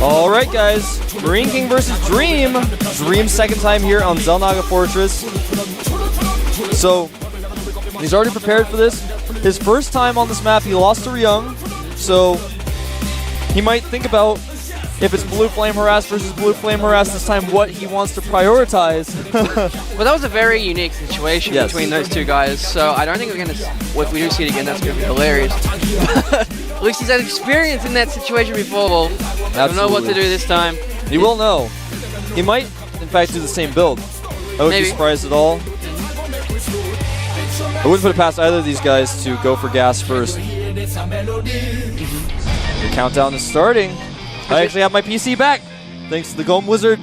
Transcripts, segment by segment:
All right, guys. MarineKing versus Dream. Dream's second time here on Xel'Naga Fortress. So, he's already prepared for this. His first time on this map, he lost to Ryung. So, he might think about, if it's Blue Flame Harass versus Blue Flame Harass this time, what he wants to prioritize. Well, that was a very unique situation between those two guys, so I don't think we're going to, if we do see it again, that's going to be hilarious. At least he's had experience in that situation before. Well, I don't know what to do this time. He will know. He might, in fact, do the same build. I wouldn't be surprised at all. I wouldn't put it past either of these guys to go for gas first. The countdown is starting. I actually have my PC back, thanks to the Golem Wizard.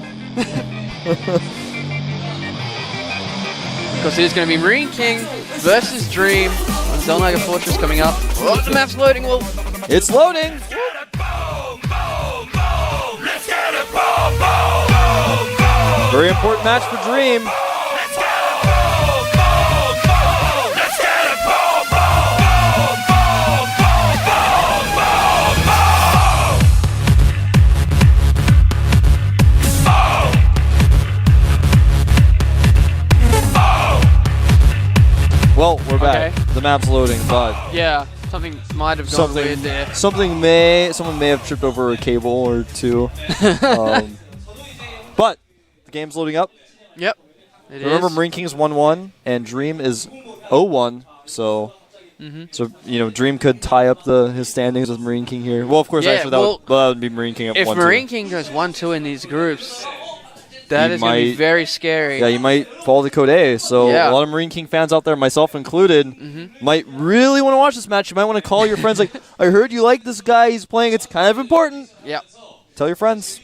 Because it is going to be MarineKing versus Dream on Xel'Naga Fortress coming up. Oh, the map's loading, Wolf. It's loading. Very important match for Dream. Well, we're back. Okay. The map's loading, but yeah, something might have gone weird there. Someone may have tripped over a cable or two. But the game's loading up. Yep, Remember, MarineKing is 1-1 and Dream is 0-1. So, Dream could tie up his standings with MarineKing here. Well, of course, actually that would be MarineKing up 1-2. If MarineKing goes 1-2 in these groups, that is going to be very scary. Yeah, you might fall to Code A. So a lot of MarineKing fans out there, myself included, might really want to watch this match. You might want to call your friends like, I heard you like this guy. He's playing. It's kind of important. Yep. Tell your friends.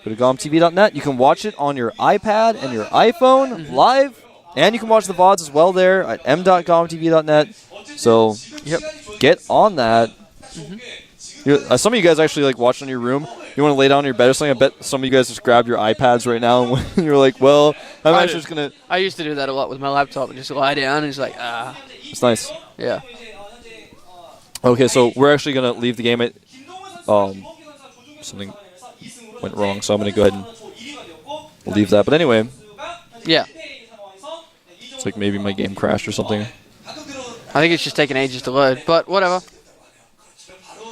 Go to gomtv.net. You can watch it on your iPad and your iPhone live. And you can watch the VODs as well there at m.gomtv.net. So get on that. Some of you guys actually like watch on your room. You want to lay down in your bed or something? I bet some of you guys just grab your iPads right now and you're like, well, I'm actually just going to... I used to do that a lot with my laptop and just lie down and just like, It's nice. Yeah. Okay, so we're actually going to leave the game. Something went wrong, so I'm going to go ahead and leave that. But anyway. Yeah. It's like maybe my game crashed or something. I think it's just taking ages to load, but whatever.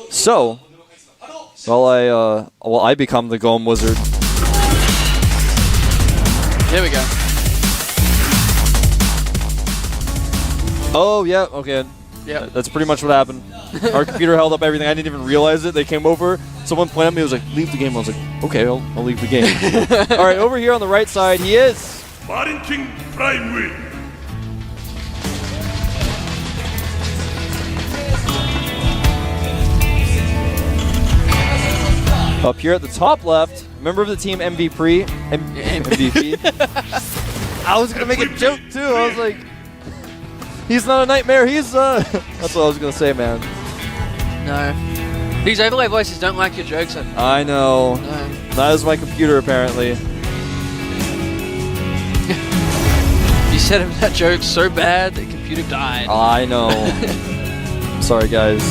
So... I become the Golem Wizard. Here we go. Oh, yeah, okay. Yeah. That's pretty much what happened. Our computer held up everything. I didn't even realize it. They came over. Someone pointed at me. Was like, leave the game. I was like, okay, I'll leave the game. All right, over here on the right side, he is... MarineKing Prime win. Up here at the top left, member of the team MVP. MVP. I was going to make a joke, too. I was like, he's not a nightmare. He's, that's what I was going to say, man. No. These overlay voices don't like your jokes. I know. No. That is my computer, apparently. You said that joke so bad, the computer died. I know. Sorry, guys.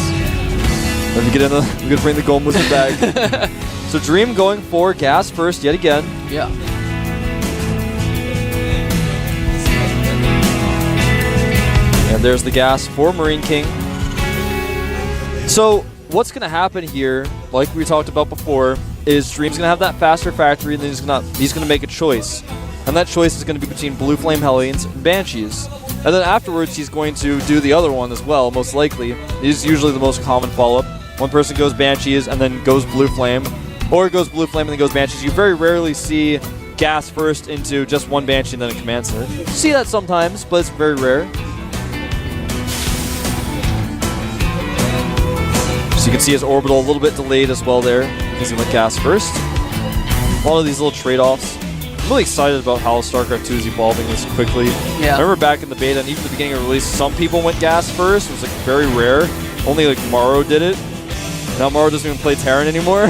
Let me get in. I'm gonna bring the Golem Wizard back. So Dream going for gas first yet again. Yeah. And there's the gas for MarineKing. So what's gonna happen here, like we talked about before, is Dream's gonna have that faster factory, and then he's gonna make a choice, and that choice is gonna be between Blue Flame Hellions and Banshees. And then afterwards, he's going to do the other one as well, most likely. This is usually the most common follow-up. One person goes Banshees and then goes Blue Flame, or it goes Blue Flame and then goes Banshees. You very rarely see gas first into just one Banshee and then a Command Center. You see that sometimes, but it's very rare. So you can see his orbital a little bit delayed as well there, because he went gas first. A lot of these little trade-offs. I'm really excited about how StarCraft 2 is evolving this quickly. Yeah. I remember back in the beta and even the beginning of release, some people went gas first. It was like very rare. Only like Morrow did it. Now Morrow doesn't even play Terran anymore.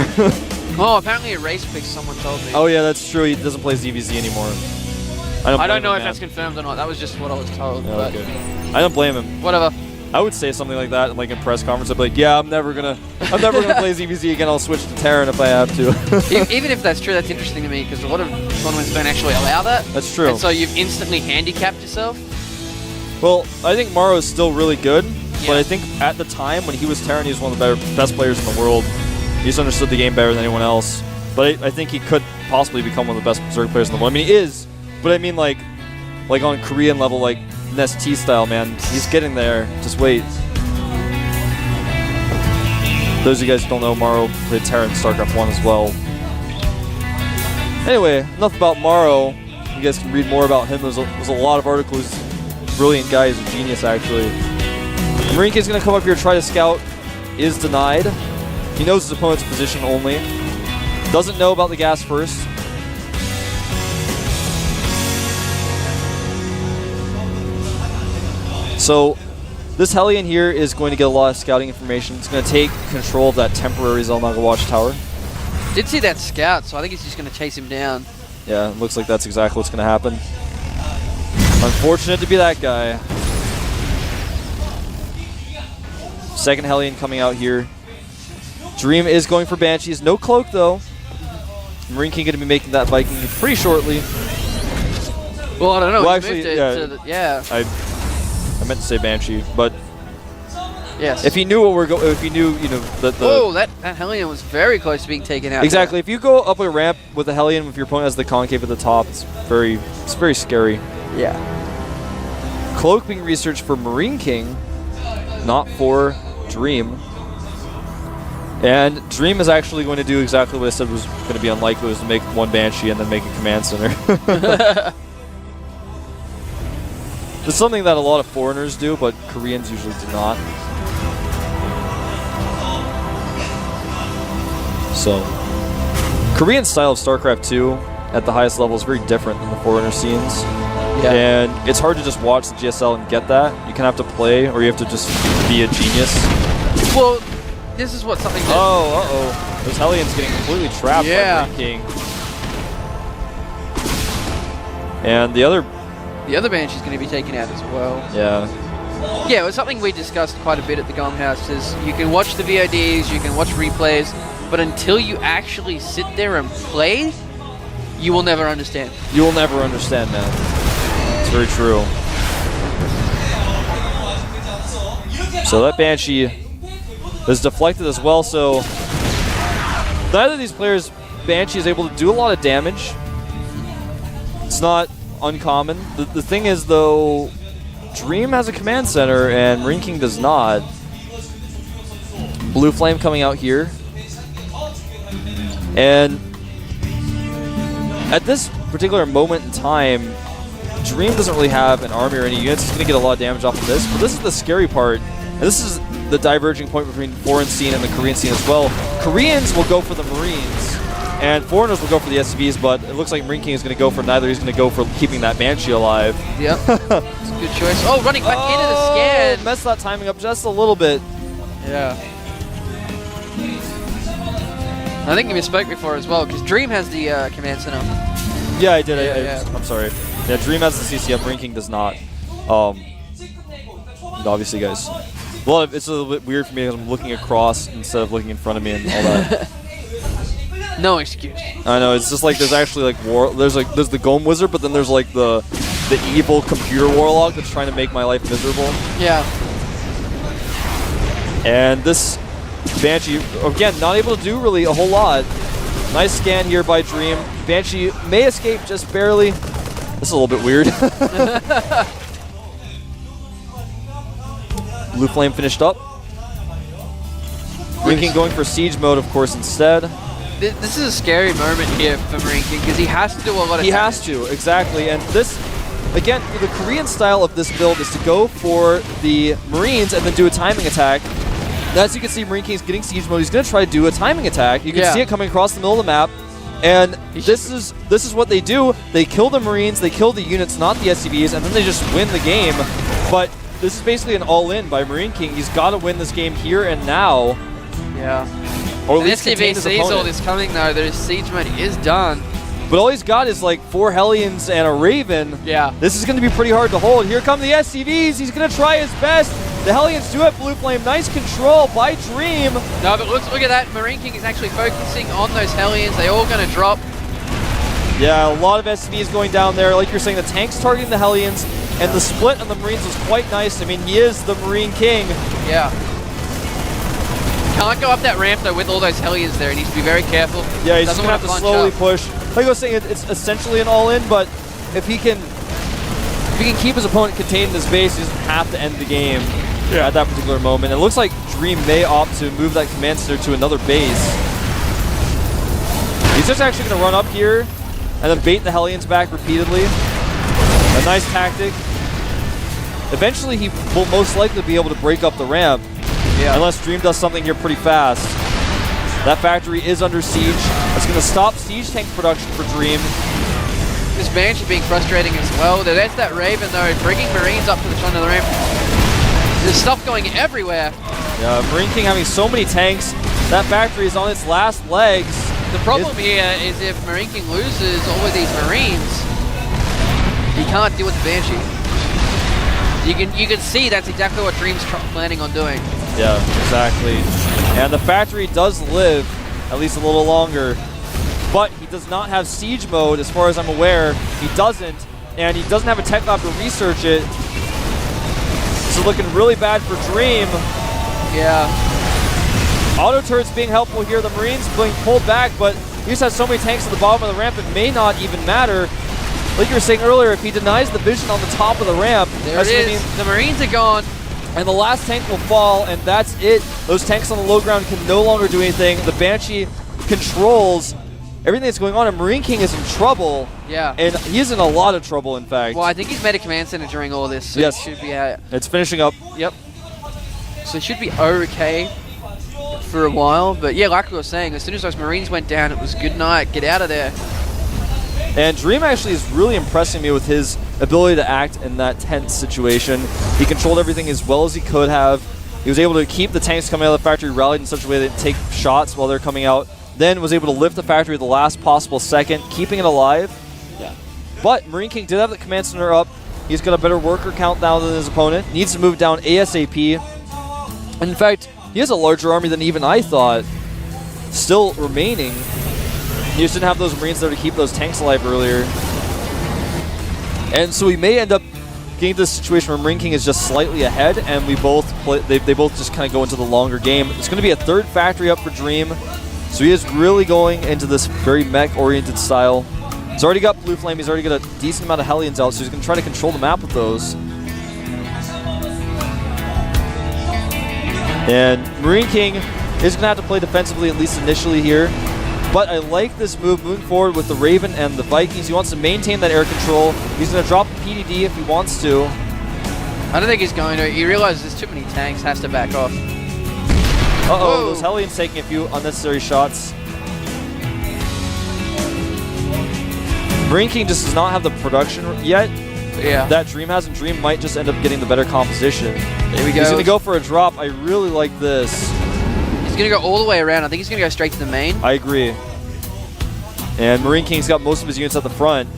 Oh, apparently a race pick, someone told me. Oh yeah, that's true. He doesn't play ZVZ anymore. I don't know if that's confirmed or not. That was just what I was told. Yeah, but okay. I don't blame him. Whatever. I would say something like that, like in press conference. I'd be like, "Yeah, I'm never gonna play ZVZ again. I'll switch to Terran if I have to." Even if that's true, that's interesting to me because a lot of tournaments don't actually allow that. That's true. And so you've instantly handicapped yourself. Well, I think Morrow is still really good, but I think at the time when he was Terran, he was one of the best players in the world. He just understood the game better than anyone else. But I think he could possibly become one of the best Berserk players in the world. I mean, he is, but I mean like on Korean level, like Nest T style, man. He's getting there. Just wait. Those of you guys who don't know, Morrow played Terran in StarCraft 1 as well. Anyway, enough about Morrow. You guys can read more about him. There's a lot of articles. Brilliant guy. He's a genius, actually. MarineKing is going to come up here and try to scout. Is denied. He knows his opponent's position only. Doesn't know about the gas first. So this Hellion here is going to get a lot of scouting information. It's going to take control of that temporary Xel'Naga watchtower. Did see that scout, so I think he's just going to chase him down. Yeah, it looks like that's exactly what's going to happen. Unfortunate to be that guy. Second Hellion coming out here. Dream is going for Banshees. No cloak, though. MarineKing going to be making that Viking pretty shortly. Well, I don't know. Well, actually, yeah. I meant to say Banshee, but yes. If he knew what if he knew, you know, that the oh, that Hellion was very close to being taken out. Exactly. There. If you go up a ramp with a Hellion, if your opponent has the concave at the top, it's very scary. Yeah. Cloak being researched for MarineKing, not for Dream. And Dream is actually going to do exactly what I said was going to be unlikely, was to make one Banshee and then make a command center. It's something that a lot of foreigners do, but Koreans usually do not. So, Korean style of StarCraft 2 at the highest level is very different than the foreigner scenes. Yeah. And it's hard to just watch the GSL and get that. You kind of have to play, or you have to just be a genius. Well, this is what something that... Oh, uh-oh. Those Hellions getting completely trapped by MarineKing. And the other Banshee's going to be taken out as well. Yeah. Yeah, it was something we discussed quite a bit at the Gom House, is you can watch the VODs, you can watch replays, but until you actually sit there and play, you will never understand. You will never understand, man. It's very true. So that Banshee is deflected as well, so neither of these players, Banshee is able to do a lot of damage. It's not uncommon. The thing is, though, Dream has a command center and MarineKing does not. Blue Flame coming out here. And at this particular moment in time, Dream doesn't really have an army or any units. He's going to get a lot of damage off of this. But this is the scary part. And this is the diverging point between foreign scene and the Korean scene as well. Koreans will go for the Marines, and foreigners will go for the SCVs, but it looks like MarineKing is going to go for neither. He's going to go for keeping that Banshee alive. Yep. It's a good choice. Oh, running back into the scan. Messed that timing up just a little bit. Yeah. I think you misspoke before as well, because Dream has the command center. Yeah, I did. I'm sorry. Yeah, Dream has the CCF. MarineKing does not. Obviously, guys. Well, it's a little bit weird for me because I'm looking across instead of looking in front of me and all that. No excuse. I know, it's just like there's actually like there's the Golem Wizard, but then there's like the evil computer warlock that's trying to make my life miserable. Yeah. And this Banshee, again, not able to do really a whole lot. Nice scan here by Dream. Banshee may escape just barely. This is a little bit weird. Blue Flame finished up. MarineKing going for siege mode, of course, instead. This is a scary moment here for MarineKing because he has to do a lot of damage. He has to, exactly. And this, again, the Korean style of this build is to go for the Marines and then do a timing attack. And as you can see, MarineKing is getting siege mode. He's going to try to do a timing attack. You can see it coming across the middle of the map. And this is what they do. They kill the Marines, they kill the units, not the SCVs, and then they just win the game. But this is basically an all-in by MarineKing. He's got to win this game here and now. Yeah. Or at least contain his opponent. Sees all this coming, though. Their siege mode is done. But all he's got is like 4 Hellions and a Raven. Yeah. This is going to be pretty hard to hold. Here come the SCVs. He's going to try his best. The Hellions do have Blue Flame. Nice control by Dream. No, but look at that. MarineKing is actually focusing on those Hellions. They all going to drop. Yeah, a lot of SCVs going down there. Like you're saying, the tank's targeting the Hellions, and the split on the Marines was quite nice. I mean, he is the MarineKing. Yeah. Can't go up that ramp, though, with all those Hellions there. He needs to be very careful. Yeah, he's just going to have to slowly push. Like I was saying, it's essentially an all-in, but if he can keep his opponent contained in his base, he doesn't have to end the game at that particular moment. It looks like Dream may opt to move that command center to another base. He's just actually going to run up here and then bait the Hellions back repeatedly. A nice tactic. Eventually, he will most likely be able to break up the ramp, unless Dream does something here pretty fast. That factory is under siege. It's going to stop siege tank production for Dream. This Banshee being frustrating as well. There's that Raven, though, bringing Marines up to the front of the ramp. There's stuff going everywhere. Yeah, MarineKing having so many tanks. That factory is on its last legs. The problem here is if MarineKing loses all of these Marines, he can't deal with the Banshee. You can see that's exactly what Dream's planning on doing. Yeah, exactly. And the factory does live at least a little longer, but he does not have siege mode as far as I'm aware. He doesn't, and he doesn't have a tech lab to research it. This is looking really bad for Dream. Yeah. Auto turrets being helpful here. The Marines being pulled back, but he just has so many tanks at the bottom of the ramp, it may not even matter. Like you were saying earlier, if he denies the vision on the top of the ramp, there it is. The Marines are gone. And the last tank will fall, and that's it. Those tanks on the low ground can no longer do anything. The Banshee controls everything that's going on, and MarineKing is in trouble. Yeah. And he's in a lot of trouble, in fact. Well, I think he's made a command center during all this, so yes. it should be it's finishing up. Yep. So it should be okay for a while. But yeah, like I was saying, as soon as those Marines went down, it was good night. Get out of there. And Dream actually is really impressing me with his ability to act in that tense situation. He controlled everything as well as he could have. He was able to keep the tanks coming out of the factory rallied in such a way that they take shots while they're coming out. Then was able to lift the factory at the last possible second, keeping it alive. Yeah. But MarineKing did have the command center up. He's got a better worker count now than his opponent. Needs to move down ASAP. And in fact, he has a larger army than even I thought still remaining. He just didn't have those Marines there to keep those tanks alive earlier. And so we may end up getting this situation where MarineKing is just slightly ahead, and we both play, they both just kind of go into the longer game. It's going to be a third factory up for Dream. So he is really going into this very mech-oriented style. He's already got Blue Flame. He's already got a decent amount of Hellions out, so he's going to try to control the map with those. And MarineKing is going to have to play defensively, at least initially here. But I like this move moving forward with the Raven and the Vikings. He wants to maintain that air control. He's going to drop the PDD if he wants to. I don't think he's going to. He realizes there's too many tanks, has to back off. Uh-oh, those Hellions taking a few unnecessary shots. MarineKing just does not have the production yet. Yeah. That Dream has, and Dream might just end up getting the better composition. There we go. He's going to go for a drop. I really like this. He's going to go all the way around. I think he's going to go straight to the main. I agree. And MarineKing's got most of his units at the front.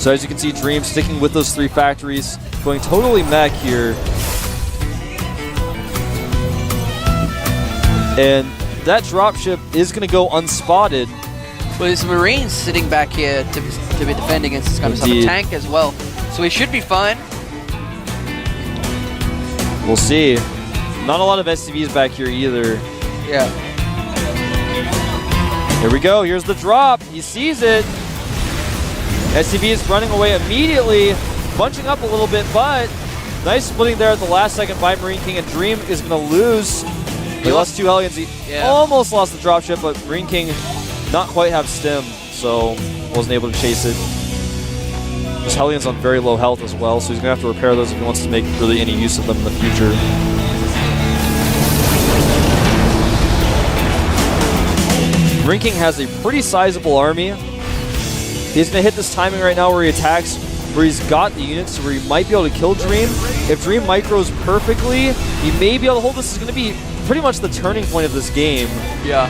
So as you can see, Dream sticking with those 3 factories, going totally mech here. And that dropship is going to go unspotted. Well, there's Marines sitting back here to be defending against this kind of stuff. A tank as well. So he should be fine. We'll see. Not a lot of SCVs back here either. Yeah. Here we go. Here's the drop. He sees it. SCV is running away immediately, bunching up a little bit, but nice splitting there at the last second by MarineKing, and Dream is going to lose. He lost 2 Hellions. He almost lost the dropship, but MarineKing not quite have stim, so wasn't able to chase it. This Hellion's on very low health as well, so he's going to have to repair those if he wants to make really any use of them in the future. MarineKing has a pretty sizable army. He's going to hit this timing right now where he attacks, where he's got the units where he might be able to kill Dream. If Dream micros perfectly, he may be able to hold this. This is going to be pretty much the turning point of this game. Yeah.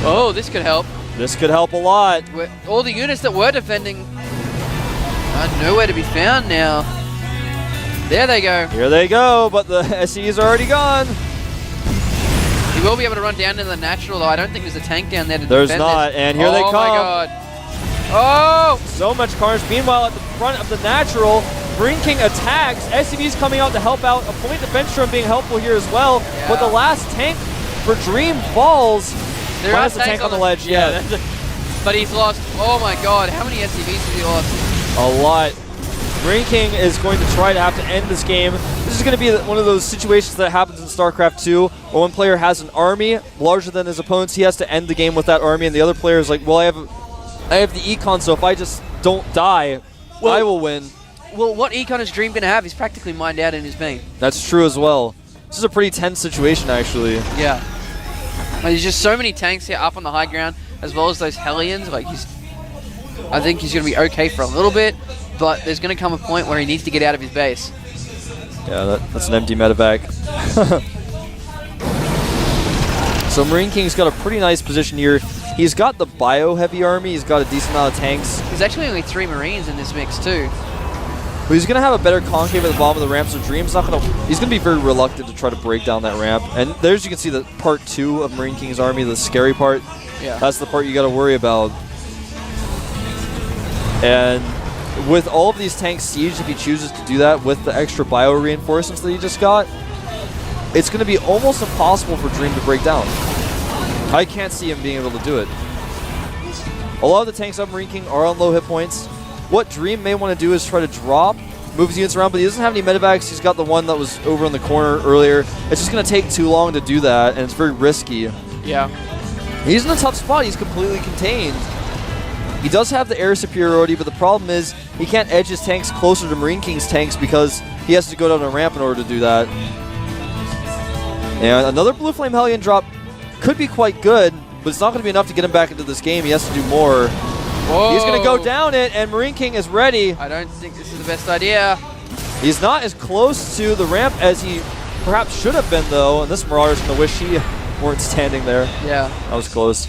Oh, this could help. This could help a lot. All the units that were defending are nowhere to be found now. There they go. Here they go, but the SC's are already gone. He will be able to run down to the natural, though. I don't think there's a tank down there to There's defend not, this. and here they come. Oh, my God. Oh! So much carnage. Meanwhile, at the front of the natural, MarineKing attacks. SCV's coming out to help out. A point defense drone being helpful here as well. Yeah. But the last tank for Dream falls. There Minus are the tank on the ledge, yeah. But he's lost. Oh, my God. How many SCVs has he lost? A lot. MarineKing is going to try to have to end this game. This is going to be one of those situations that happens in StarCraft 2, where one player has an army larger than his opponent's. He has to end the game with that army, and the other player is like, well, I have the econ, so if I just don't die, I will win. Well, what econ is Dream going to have? He's practically mined out in his main. That's true as well. This is a pretty tense situation, actually. Yeah. There's just so many tanks here up on the high ground, as well as those Hellions. Like I think he's going to be okay for a little bit, but there's going to come a point where he needs to get out of his base. Yeah, that's an empty medevac. So MarineKing's got a pretty nice position here. He's got the bio-heavy army. He's got a decent amount of tanks. There's actually only 3 Marines in this mix, too. But he's going to have a better concave at the bottom of the ramp, so Dream's not going to... He's going to be very reluctant to try to break down that ramp. And there's, you can see the part 2 of MarineKing's army, the scary part. Yeah. That's the part you got to worry about. And with all of these tanks sieged, if he chooses to do that with the extra bio reinforcements that he just got, it's going to be almost impossible for Dream to break down. I can't see him being able to do it. A lot of the tanks of MarineKing are on low hit points. What Dream may want to do is try to drop, move his units around, but he doesn't have any medevacs. He's got the one that was over in the corner earlier. It's just going to take too long to do that, and it's very risky. Yeah. He's in a tough spot. He's completely contained. He does have the air superiority, but the problem is he can't edge his tanks closer to MarineKing's tanks because he has to go down a ramp in order to do that. And another Blue Flame Hellion drop could be quite good, but it's not going to be enough to get him back into this game. He has to do more. Whoa. He's going to go down it, and MarineKing is ready. I don't think this is the best idea. He's not as close to the ramp as he perhaps should have been, though, and this Marauder's going to wish he weren't standing there. Yeah. That was close.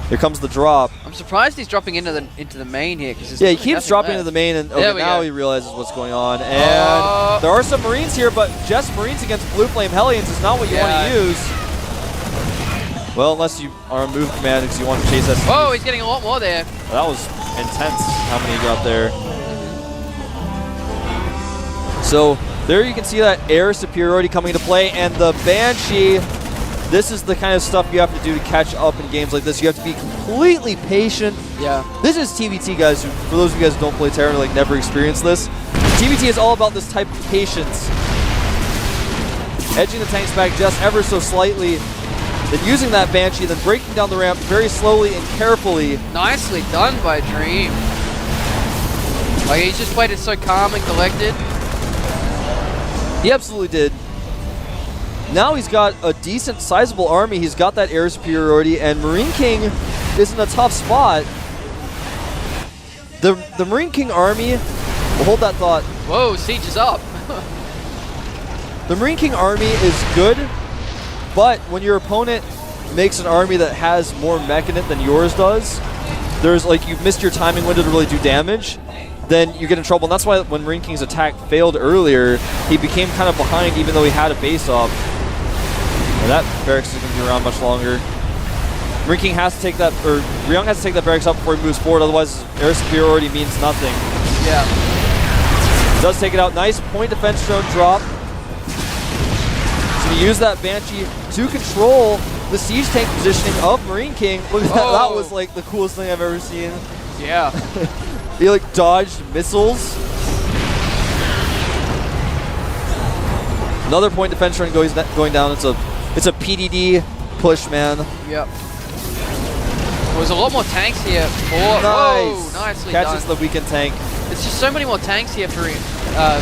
Here comes the drop. I'm surprised he's dropping into the main here. Yeah, he keeps dropping into the main, and okay, now he realizes what's going on. And there are some Marines here, but just Marines against Blue Flame Hellions is not what you want to use. Well, unless you are on move command because you want to chase us. Oh, he's getting a lot more there. That was intense, how many he got there. So there you can see that air superiority coming into play, and the Banshee. This is the kind of stuff you have to do to catch up in games like this. You have to be completely patient. Yeah. This is TVT, guys. For those of you guys who don't play Terran or like never experienced this, TVT is all about this type of patience. Edging the tanks back just ever so slightly, then using that Banshee, then breaking down the ramp very slowly and carefully. Nicely done by Dream. Like, he just played it so calm and collected. He absolutely did. Now he's got a decent, sizable army. He's got that air superiority, and MarineKing is in a tough spot. The MarineKing army, well, hold that thought. Whoa, siege is up. The MarineKing army is good, but when your opponent makes an army that has more mech in it than yours does, there's like you've missed your timing window to really do damage, then you get in trouble. And that's why when MarineKing's attack failed earlier, he became kind of behind even though he had a base up. And that barracks is going to be around much longer. MarineKing has to take that, or Ryung has to take that barracks up before he moves forward, otherwise air superiority means nothing. Yeah. He does take it out. Nice point defense drone drop. So he used that Banshee to control the siege tank positioning of MarineKing. Look at that. That was like the coolest thing I've ever seen. Yeah. He like dodged missiles. Another point defense run going down. It's a PDD push, man. Yep. There's a lot more tanks here. Nice. Whoa, nicely Catches done. the weakened tank. There's just so many more tanks here for Dream. I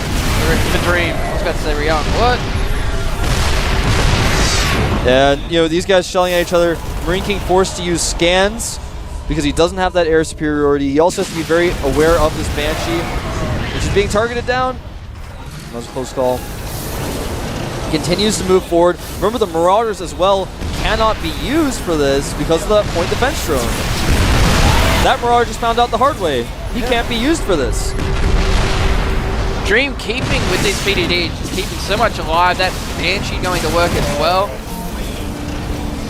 was about to say Ryung. What? And you know these guys shelling at each other. MarineKing forced to use scans because he doesn't have that air superiority. He also has to be very aware of this Banshee, which is being targeted down. That was a close call. Continues to move forward. Remember the Marauders as well. cannot be used for this because of that point defense drone. That Marauder just found out the hard way. He can't be used for this. Dream keeping with this PDD, just keeping so much alive. That Banshee going to work as well.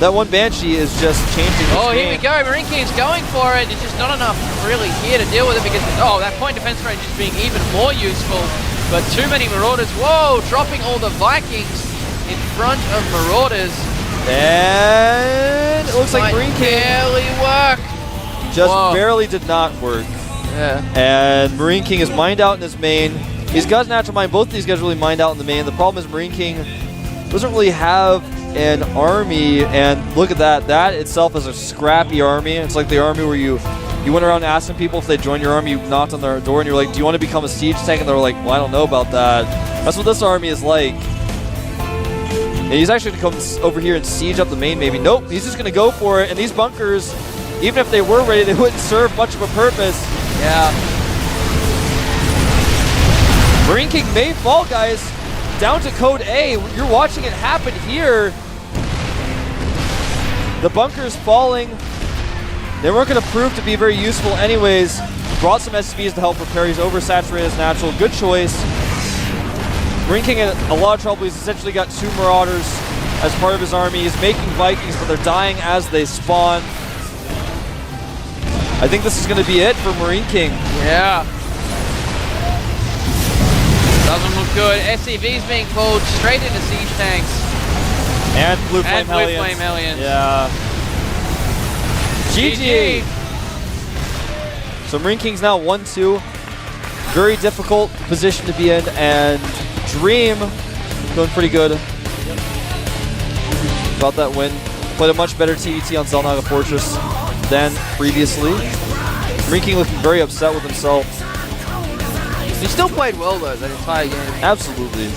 That one Banshee is just changing the here we go. MarineKing's going for it. It's just not enough really here to deal with it because, that point defense range is being even more useful. But too many Marauders. Whoa, dropping all the Vikings in front of Marauders. And it looks like MarineKing barely work. Just barely did not work. Yeah. And MarineKing is mined out in his main. He's got his natural mine. Both of these guys really mined out in the main. The problem is MarineKing doesn't really have an army, and look at that. That itself is a scrappy army. It's like the army where you went around asking people if they join your army, you knocked on their door, and you're like, do you want to become a siege tank? And they're like, well, I don't know about that. That's what this army is like. And he's actually going to come over here and siege up the main, maybe. Nope, he's just going to go for it, and these bunkers, even if they were ready, they wouldn't serve much of a purpose. Yeah. MarineKing may fall, guys. Down to code A. You're watching it happen here. The bunkers falling. They weren't going to prove to be very useful anyways. Brought some SCVs to help repair. He's oversaturated as natural. Good choice. MarineKing in a lot of trouble. He's essentially got 2 Marauders as part of his army. He's making Vikings, but they're dying as they spawn. I think this is going to be it for MarineKing. Yeah. Doesn't look good. SCV's being pulled straight into siege tanks. And Blue Flame Hellions. Yeah. GG. So MarineKing's now 1-2. Very difficult position to be in, and Dream doing pretty good about that win. Played a much better TVT on Xel'Naga Fortress than previously. MarineKing looking very upset with himself. He still played well though that entire game. Absolutely.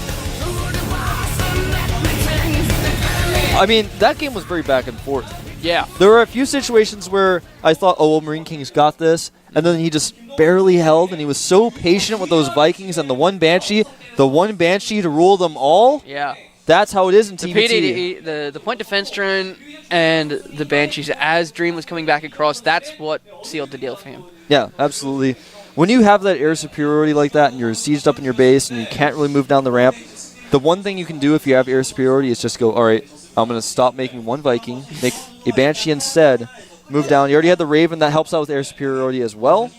I mean, that game was very back and forth. Yeah. There were a few situations where I thought, oh, well, MarineKing's got this. And then he just barely held, and he was so patient with those Vikings and the one Banshee to rule them all. Yeah. That's how it is in TVT. The PDD, the point defense drone and the Banshees, as Dream was coming back across, that's what sealed the deal for him. Yeah, absolutely. When you have that air superiority like that and you're sieged up in your base and you can't really move down the ramp, the one thing you can do if you have air superiority is just go, all right, I'm going to stop making one Viking, make a Banshee instead, move down. You already had the Raven that helps out with air superiority as well.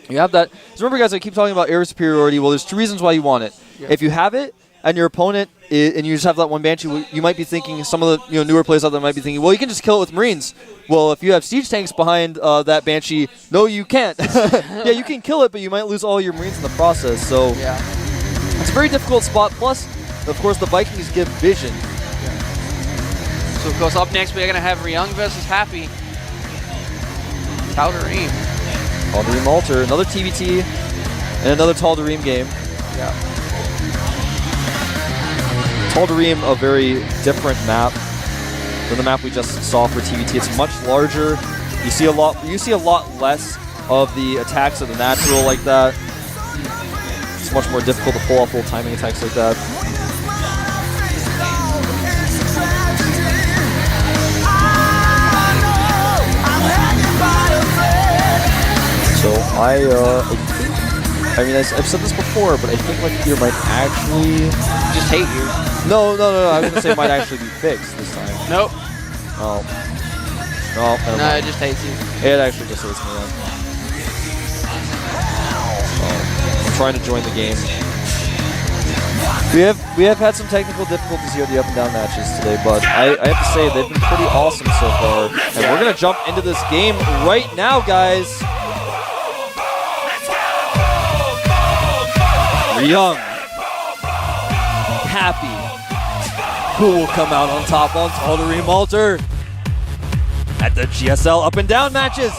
You have that. So remember, guys, I keep talking about air superiority. Well, there's 2 reasons why you want it. Yeah. If you have it and your opponent, and you just have that one Banshee, you might be thinking, some of the newer players out there might be thinking, well, you can just kill it with Marines. Well, if you have siege tanks behind that Banshee, no, you can't. Yeah, you can kill it, but you might lose all your Marines in the process. So yeah, it's a very difficult spot. Plus, of course, the Vikings give vision. So, of course, up next, we're going to have Ryung versus Happy. Tal'Darim. Tal'Darim Altar, another TVT, and another Tal'Darim game. Yeah. Tal'Darim, a very different map than the map we just saw for TVT. It's much larger. You see a lot less of the attacks of the natural like that. It's much more difficult to pull off full timing attacks like that. So I mean, I've said this before, but I think like Gear might actually just hate you. No. I was gonna say it might actually be fixed this time. Nope. Oh. No, it just hates you. It actually just hates me then. I'm trying to join the game. We have had some technical difficulties here at the up and down matches today, but I have to say they've been pretty awesome so far. And we're gonna jump into this game right now, guys. Ryung, Happy, who will come out on top on Tal'Darim Altar at the GSL up and down matches.